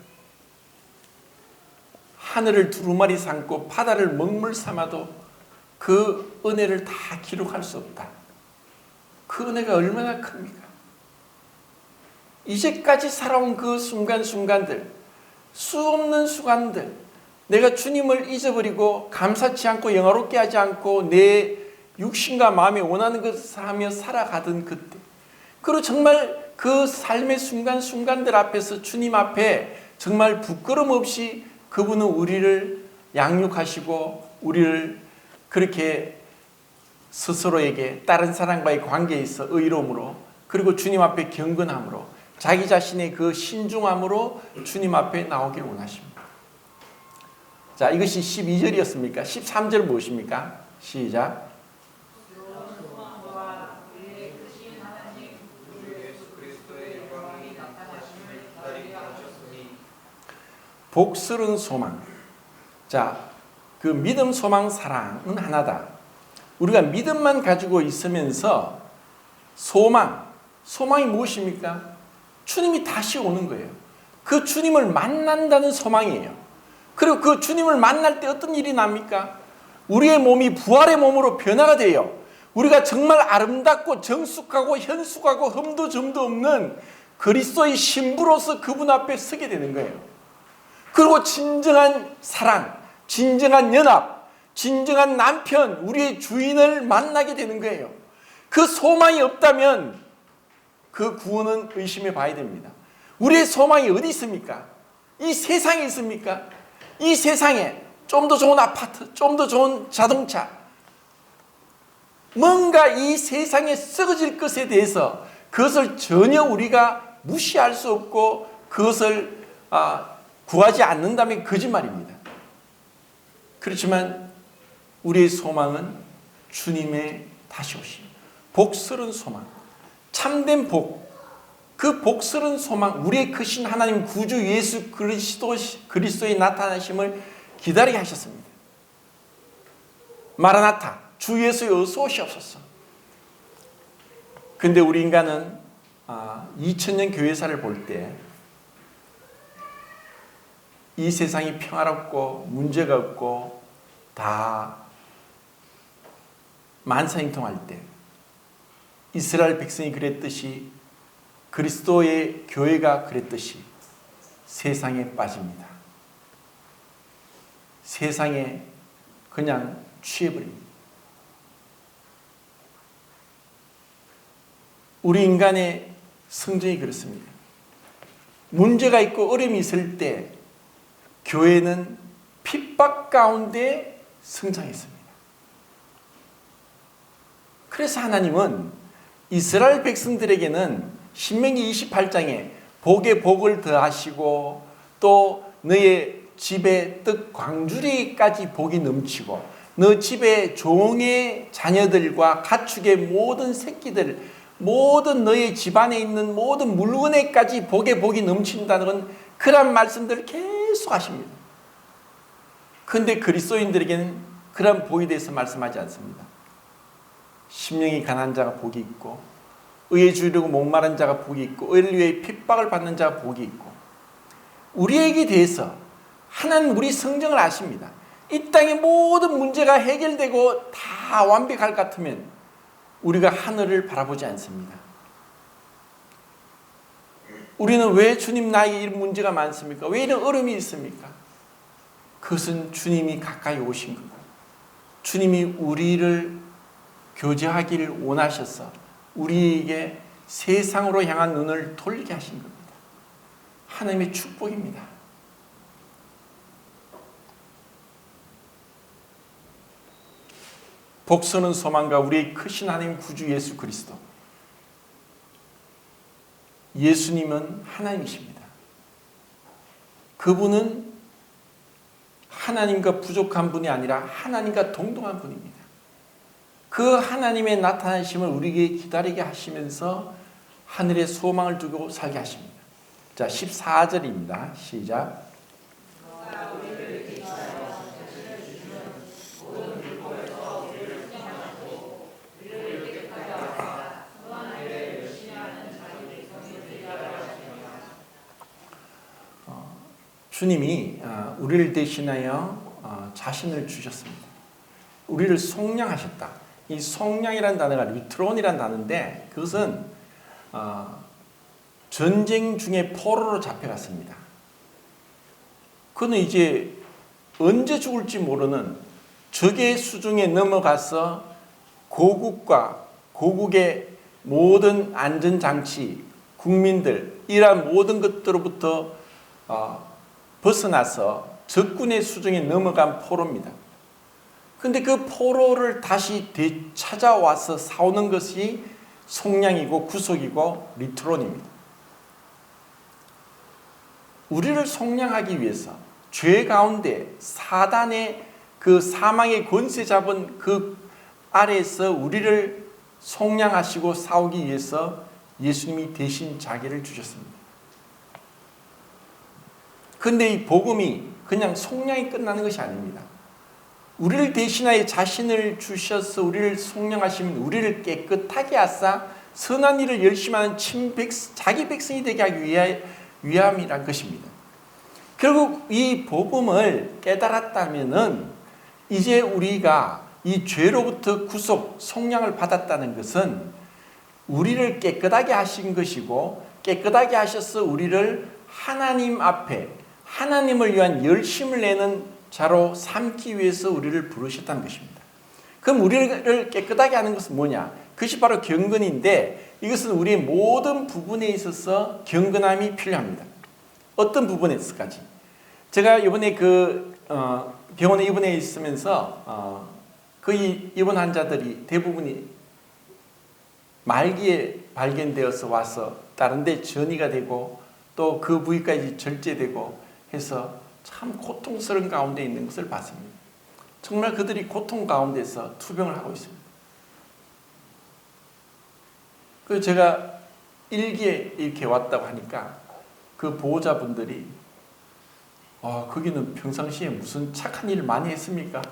하늘을 두루마리 삼고 바다를 먹물 삼아도 그 은혜를 다 기록할 수 없다. 그 은혜가 얼마나 큽니까? 이제까지 살아온 그 순간순간들, 수없는 순간들, 내가 주님을 잊어버리고 감사치 않고 영화롭게 하지 않고 내 육신과 마음이 원하는 것을 하며 살아가던 그때, 그리고 정말 그 삶의 순간순간들 앞에서 주님 앞에 정말 부끄럼 없이 그분은 우리를 양육하시고 우리를 그렇게 스스로에게 다른 사람과의 관계에 있어 의로움으로, 그리고 주님 앞에 경건함으로, 자기 자신의 그 신중함으로 주님 앞에 나오길 원하십니다. 자, 이것이 12절이었습니까? 13절 무엇입니까? 시작. 복스러운 소망. 자, 그 믿음, 소망, 사랑은 하나다. 우리가 믿음만 가지고 있으면서 소망이 무엇입니까? 주님이 다시 오는 거예요. 그 주님을 만난다는 소망이에요. 그리고 그 주님을 만날 때 어떤 일이 납니까? 우리의 몸이 부활의 몸으로 변화가 돼요. 우리가 정말 아름답고 정숙하고 현숙하고 흠도 점도 없는 그리스도의 신부로서 그분 앞에 서게 되는 거예요. 그리고 진정한 사랑, 진정한 연합, 진정한 남편, 우리의 주인을 만나게 되는 거예요. 그 소망이 없다면 그 구원은 의심해 봐야 됩니다. 우리의 소망이 어디 있습니까? 이 세상에 있습니까? 이 세상에 좀 더 좋은 아파트, 좀 더 좋은 자동차, 뭔가 이 세상에 썩어질 것에 대해서 그것을 전혀 우리가 무시할 수 없고 그것을 구하지 않는다면 거짓말입니다. 그렇지만 우리의 소망은 주님의 다시 오심, 복스러운 소망, 참된 복, 그 복스러운 소망, 우리의 크신 하나님 구주 예수 그리스도의 나타나심을 기다리게 하셨습니다. 마라나타, 주 예수여 어서 오시옵소서. 근데 우리 인간은 2000년 교회사를 볼 때 이 세상이 평화롭고 문제가 없고 다 만사형통할 때 이스라엘 백성이 그랬듯이, 그리스도의 교회가 그랬듯이 세상에 빠집니다. 세상에 그냥 취해버립니다. 우리 인간의 성정이 그렇습니다. 문제가 있고 어려움이 있을 때 교회는 핍박 가운데 성장했습니다. 그래서 하나님은 이스라엘 백성들에게는 신명기 28장에 복에 복을 더하시고 또 너의 집에 떡 광주리까지 복이 넘치고 너 집에 종의 자녀들과 가축의 모든 새끼들, 모든 너의 집안에 있는 모든 물건에까지 복에 복이 넘친다는 그런 말씀들을 계속 하십니다. 그런데 그리스도인들에게는 그런 복에 대해서 말씀하지 않습니다. 심령이 가난한 자가 복이 있고 의에 주려고 목마른 자가 복이 있고 의를 위해 핍박을 받는 자가 복이 있고, 우리에게 대해서 하나님 우리 성정을 아십니다. 이 땅의 모든 문제가 해결되고 다 완벽할 것 같으면 우리가 하늘을 바라보지 않습니다. 우리는 왜 주님 나에게 이런 문제가 많습니까? 왜 이런 어려움이 있습니까? 그것은 주님이 가까이 오신 거고 주님이 우리를 교제하기를 원하셔서 우리에게 세상으로 향한 눈을 돌리게 하신 겁니다. 하나님의 축복입니다. 복서는 소망과 우리의 크신 하나님 구주 예수 그리스도, 예수님은 하나님이십니다. 그분은 하나님과 부족한 분이 아니라 하나님과 동등한 분입니다. 그 하나님의 나타나심을 우리에게 기다리게 하시면서 하늘에 소망을 두고 살게 하십니다. 자, 14절입니다. 시작. 주님이 우리를 대신하여 자신을 주셨습니다. 우리를 속량하셨다. 이 속량이라는 단어가 루트론이라는 단어인데 그것은 전쟁 중에 포로로 잡혀갔습니다. 그는 이제 언제 죽을지 모르는 적의 수중에 넘어가서 고국의 모든 안전장치, 국민들 이러한 모든 것들로부터 벗어나서 적군의 수중에 넘어간 포로입니다. 근데 그 포로를 다시 되찾아와서 싸우는 것이 속량이고 구속이고 리트론입니다. 우리를 속량하기 위해서 죄 가운데 사단의 그 사망의 권세 잡은 그 아래에서 우리를 속량하시고 싸우기 위해서 예수님이 대신 자기를 주셨습니다. 그런데 이 복음이 그냥 속량이 끝나는 것이 아닙니다. 우리를 대신하여 자신을 주셔서 우리를 속량하시면 우리를 깨끗하게 하사 선한 일을 열심히 하는 자기 백성이 되게 하기 위함이란 것입니다. 결국 이 복음을 깨달았다면은 이제 우리가 이 죄로부터 구속, 속량을 받았다는 것은 우리를 깨끗하게 하신 것이고 깨끗하게 하셔서 우리를 하나님 앞에 하나님을 위한 열심을 내는 자로 삼기 위해서 우리를 부르셨다는 것입니다. 그럼 우리를 깨끗하게 하는 것은 뭐냐? 그것이 바로 경건인데 이것은 우리의 모든 부분에 있어서 경건함이 필요합니다. 어떤 부분에서까지? 제가 이번에 병원에 입원해 있으면서 거의 입원 환자들이 대부분이 말기에 발견되어서 와서 다른 데 전이가 되고 또 그 부위까지 절제되고 해서 참 고통스러운 가운데 있는 것을 봤습니다. 정말 그들이 고통 가운데서 투병을 하고 있습니다. 그 제가 일기에 이렇게 왔다고 하니까 그 보호자분들이 거기는 평상시에 무슨 착한 일을 많이 했습니까?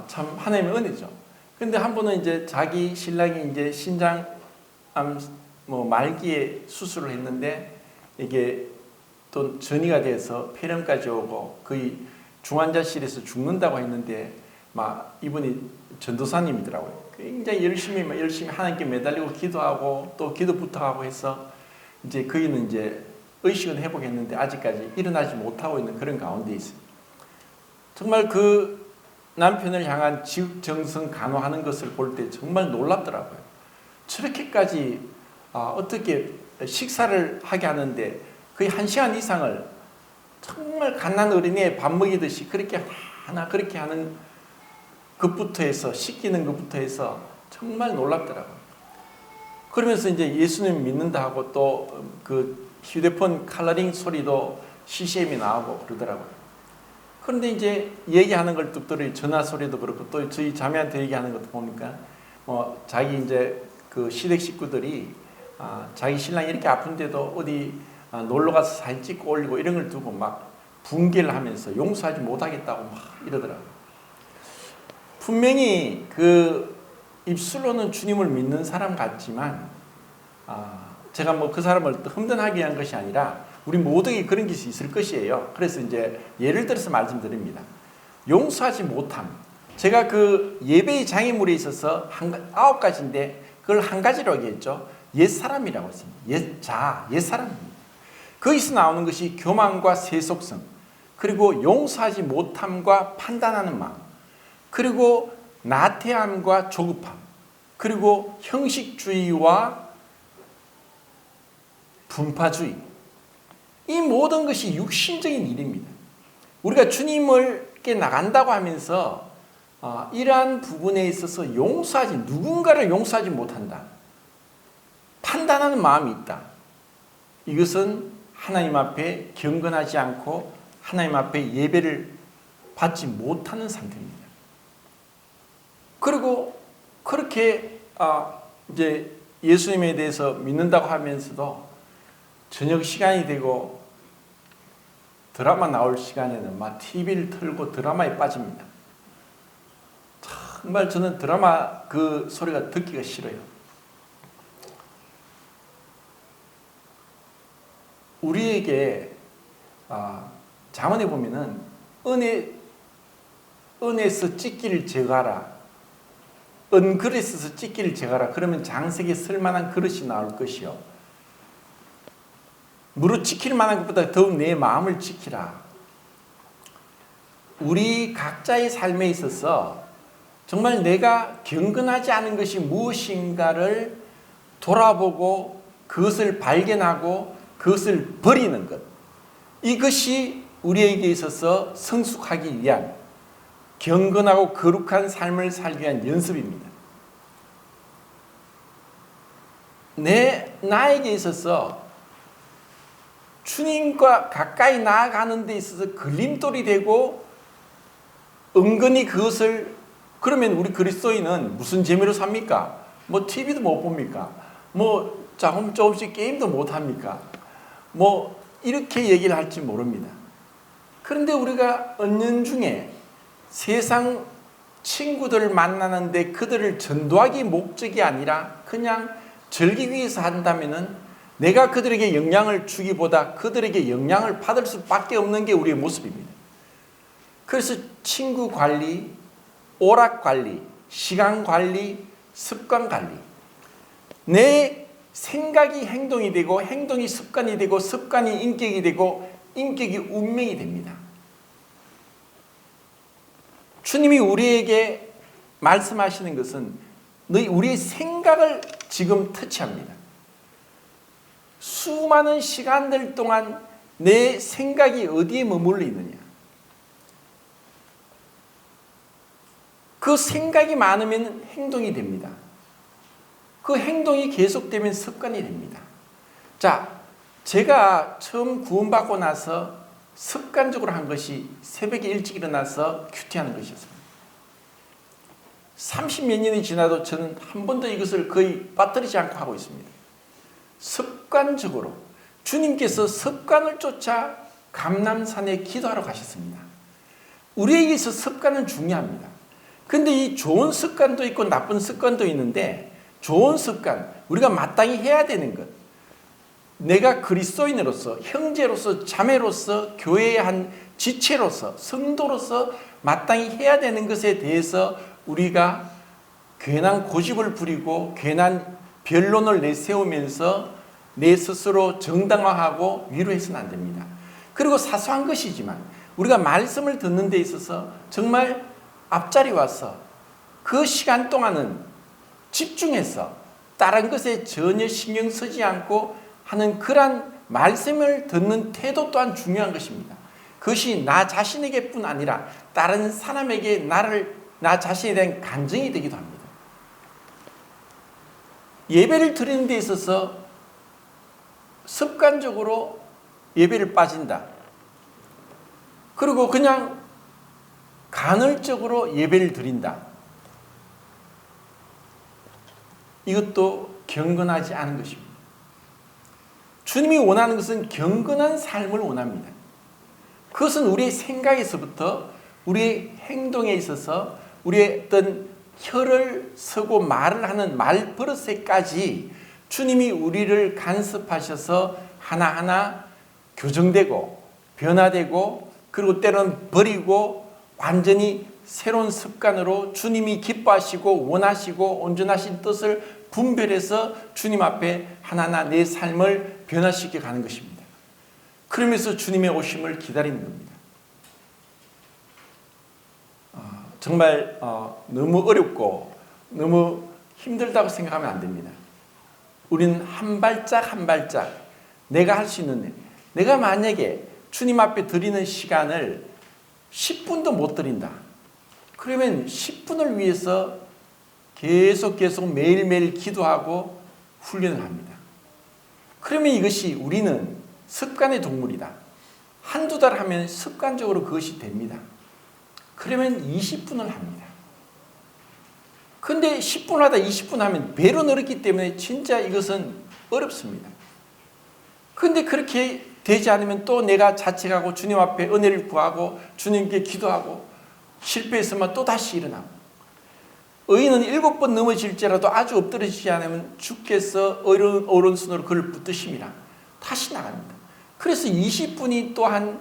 참 하나님의 은혜죠. 근데 한 번은 이제 자기 신랑이 이제 신장암 말기에 수술을 했는데 이게 또 전이가 돼서 폐렴까지 오고 거의 중환자실에서 죽는다고 했는데 이분이 전도사님이더라고요. 굉장히 열심히 하나님께 매달리고 기도하고 또 기도부터 하고 해서 이제 그이는 이제 의식은 회복했는데 아직까지 일어나지 못하고 있는 그런 가운데 있습니다. 정말 그 남편을 향한 지극정성 간호하는 것을 볼 때 정말 놀랍더라고요. 저렇게까지 어떻게 식사를 하게 하는데 거의 1시간 이상을 정말 갓난 어린애 밥 먹이듯이 그렇게 하는 것부터 해서 씻기는 것부터 해서 정말 놀랍더라고요. 그러면서 이제 예수님 믿는다 하고 또 그 휴대폰 컬러링 소리도 CCM이 나오고 그러더라고요. 그런데 이제 얘기하는 걸 뚝 들어요. 전화 소리도 그렇고 또 저희 자매한테 얘기하는 것도 보니까 자기 이제 그 시댁 식구들이 자기 신랑이 이렇게 아픈데도 어디 놀러 가서 사진 찍고 올리고 이런 걸 두고 막 붕괴를 하면서 용서하지 못하겠다고 막 이러더라고요. 분명히 그 입술로는 주님을 믿는 사람 같지만 제가 그 사람을 흠든하게 한 것이 아니라 우리 모두에게 그런 것이 있을 것이에요. 그래서 이제 예를 들어서 말씀드립니다. 용서하지 못함. 제가 그 예배의 장애물에 있어서 9가지인데 그걸 한 가지로 얘기했죠. 옛사람이라고 했습니다. 옛사람입니다. 거기서 나오는 것이 교만과 세속성, 그리고 용서하지 못함과 판단하는 마음, 그리고 나태함과 조급함, 그리고 형식주의와 분파주의. 이 모든 것이 육신적인 일입니다. 우리가 주님께 나간다고 하면서 이러한 부분에 있어서 누군가를 용서하지 못한다. 판단하는 마음이 있다. 이것은 하나님 앞에 경건하지 않고 하나님 앞에 예배를 받지 못하는 상태입니다. 그리고 그렇게 이제 예수님에 대해서 믿는다고 하면서도 저녁 시간이 되고 드라마 나올 시간에는 막 TV를 틀고 드라마에 빠집니다. 정말 저는 드라마 그 소리가 듣기가 싫어요. 우리에게 잠언에 보면은 은에서 찢기를 제거하라, 은그릇에서 찢기를 제거하라. 그러면 장색에 쓸만한 그릇이 나올 것이요. 무릇 지킬 만한 것보다 더욱 내 마음을 지키라. 우리 각자의 삶에 있어서 정말 내가 경건하지 않은 것이 무엇인가를 돌아보고 그것을 발견하고 그것을 버리는 것. 이것이 우리에게 있어서 성숙하기 위한 경건하고 거룩한 삶을 살기 위한 연습입니다. 나에게 있어서 주님과 가까이 나아가는 데 있어서 걸림돌이 되고 은근히 그것을 그러면 우리 그리스도인은 무슨 재미로 삽니까? 뭐 TV도 못 봅니까? 뭐 조금씩 게임도 못 합니까? 뭐 이렇게 얘기를 할지 모릅니다. 그런데 우리가 은연중에 세상 친구들을 만나는데 그들을 전도하기 목적이 아니라 그냥 즐기기 위해서 한다면은 내가 그들에게 영향을 주기보다 그들에게 영향을 받을 수밖에 없는 게 우리의 모습입니다. 그래서 친구 관리, 오락 관리, 시간 관리, 습관 관리. 내 생각이 행동이 되고 행동이 습관이 되고 습관이 인격이 되고 인격이 운명이 됩니다. 주님이 우리에게 말씀하시는 것은 우리의 생각을 지금 터치합니다. 수많은 시간들 동안 내 생각이 어디에 머물러 있느냐. 그 생각이 많으면 행동이 됩니다. 그 행동이 계속되면 습관이 됩니다. 자, 제가 처음 구원받고 나서 습관적으로 한 것이 새벽에 일찍 일어나서 큐티하는 것이었습니다. 30몇 년이 지나도 저는 한 번도 이것을 거의 빠뜨리지 않고 하고 있습니다. 습관적으로 주님께서 습관을 쫓아 감람산에 기도하러 가셨습니다. 우리에게 있어 습관은 중요합니다. 그런데 이 좋은 습관도 있고 나쁜 습관도 있는데 좋은 습관, 우리가 마땅히 해야 되는 것, 내가 그리스도인으로서 형제로서 자매로서 교회의 한 지체로서 성도로서 마땅히 해야 되는 것에 대해서 우리가 괜한 고집을 부리고 괜한 변론을 내세우면서 내 스스로 정당화하고 위로해서는 안 됩니다. 그리고 사소한 것이지만 우리가 말씀을 듣는 데 있어서 정말 앞자리 와서 그 시간 동안은 집중해서 다른 것에 전혀 신경 쓰지 않고 하는 그러한 말씀을 듣는 태도 또한 중요한 것입니다. 그것이 나 자신에게 뿐 아니라 다른 사람에게 나 자신에 대한 간증이 되기도 합니다. 예배를 드리는 데 있어서 습관적으로 예배를 빠진다. 그리고 그냥 간헐적으로 예배를 드린다. 이것도 경건하지 않은 것입니다. 주님이 원하는 것은 경건한 삶을 원합니다. 그것은 우리의 생각에서부터 우리의 행동에 있어서 우리의 어떤 혀를 서고 말을 하는 말버릇에까지 주님이 우리를 간섭하셔서 하나하나 교정되고 변화되고 그리고 때로는 버리고 완전히 새로운 습관으로 주님이 기뻐하시고 원하시고 온전하신 뜻을 분별해서 주님 앞에 하나하나 내 삶을 변화시켜 가는 것입니다. 그러면서 주님의 오심을 기다리는 겁니다. 정말 너무 어렵고 너무 힘들다고 생각하면 안 됩니다. 우리는 한 발짝 한 발짝 내가 할 수 있는 일. 내가 만약에 주님 앞에 드리는 시간을 10분도 못 드린다. 그러면 10분을 위해서 계속 매일매일 기도하고 훈련을 합니다. 그러면 이것이 우리는 습관의 동물이다. 한두 달 하면 습관적으로 그것이 됩니다. 그러면 20분을 합니다. 근데 10분 하다 20분 하면 배로 늘었기 때문에 진짜 이것은 어렵습니다. 근데 그렇게 되지 않으면 또 내가 자책하고 주님 앞에 은혜를 구하고 주님께 기도하고 실패했으면 또 다시 일어나고 의인은 7번 넘어질지라도 아주 엎드러지지 않으면 주께서 오른손으로 그를 붙드심이라 다시 나갑니다. 그래서 20분이 또한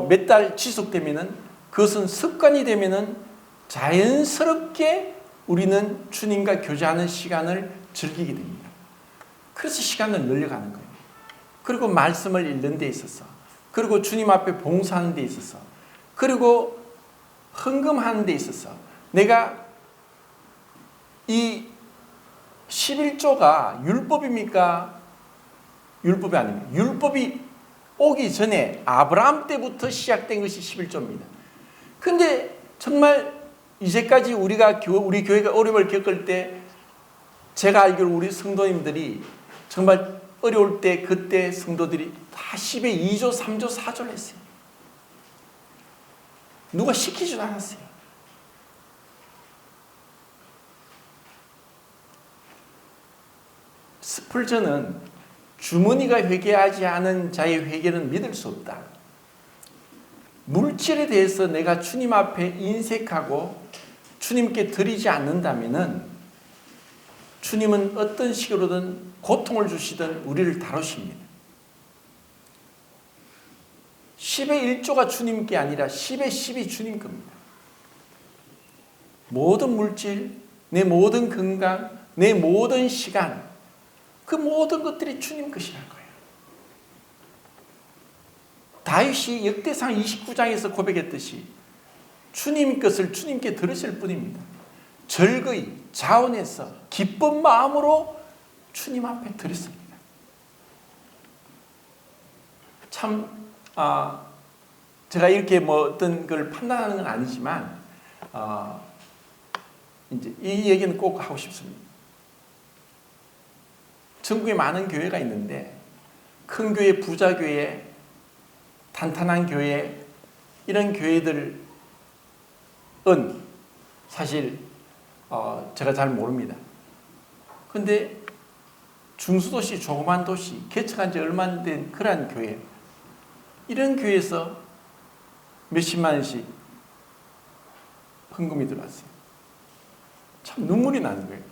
몇 달 지속되면은 그것은 습관이 되면은 자연스럽게 우리는 주님과 교제하는 시간을 즐기게 됩니다. 그래서 시간을 늘려가는 거예요. 그리고 말씀을 읽는 데 있어서 그리고 주님 앞에 봉사하는 데 있어서 그리고 헌금하는 데 있어서 내가 이 11조가 율법입니까? 율법이 아닙니다. 율법이 오기 전에 아브라함 때부터 시작된 것이 11조입니다. 근데 정말 이제까지 우리 교회가 어려움을 겪을 때 제가 알기로 우리 성도님들이 정말 어려울 때 그때 성도들이 다 10의 2조, 3조, 4조를 했어요. 누가 시키지도 않았어요. 스펄전은 주머니가 회개하지 않은 자의 회개는 믿을 수 없다. 물질에 대해서 내가 주님 앞에 인색하고 주님께 드리지 않는다면은 주님은 어떤 식으로든 고통을 주시든 우리를 다루십니다. 10의 1조가 주님께 아니라 10의 10이 주님 겁니다. 모든 물질, 내 모든 건강, 내 모든 시간, 그 모든 것들이 주님 것이라는 거예요. 다윗이 역대상 29장에서 고백했듯이 주님 것을 주님께 들으실 뿐입니다. 절거히 자원해서 기쁜 마음으로 주님 앞에 드렸습니다. 참 제가 이렇게 어떤 걸 판단하는 건 아니지만 이제 이 얘기는 꼭 하고 싶습니다. 전국에 많은 교회가 있는데 큰 교회, 부자 교회, 탄탄한 교회, 이런 교회들은 사실 제가 잘 모릅니다. 근데 중수도시, 조그만 도시, 개척한 지 얼마 안 된 그러한 교회, 이런 교회에서 몇십만 원씩 헌금이 들어왔어요. 참 눈물이 나는 거예요.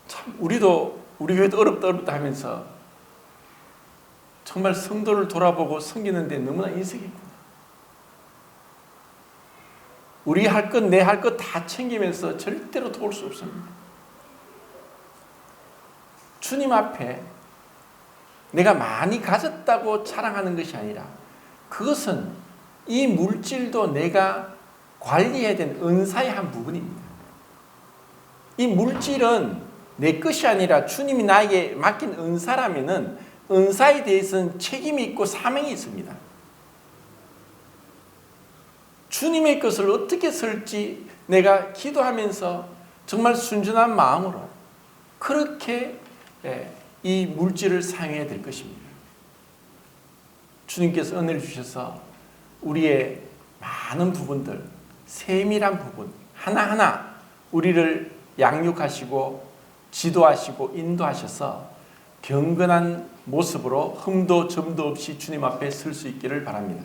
참 우리도 우리 교회도 어렵다 하면서 정말 성도를 돌아보고 섬기는데 너무나 인색했구나. 우리 할 것, 내 할 것 다 챙기면서 절대로 도울 수 없습니다. 주님 앞에 내가 많이 가졌다고 자랑하는 것이 아니라 그것은 이 물질도 내가 관리해야 되는 은사의 한 부분입니다. 이 물질은 내 것이 아니라 주님이 나에게 맡긴 은사라면은 은사에 대해서는 책임이 있고 사명이 있습니다. 주님의 것을 어떻게 쓸지 내가 기도하면서 정말 순전한 마음으로 그렇게 이 물질을 사용해야 될 것입니다. 주님께서 은혜를 주셔서 우리의 많은 부분들, 세밀한 부분 하나하나 우리를 양육하시고 지도하시고 인도하셔서 경건한 모습으로 흠도 점도 없이 주님 앞에 설 수 있기를 바랍니다.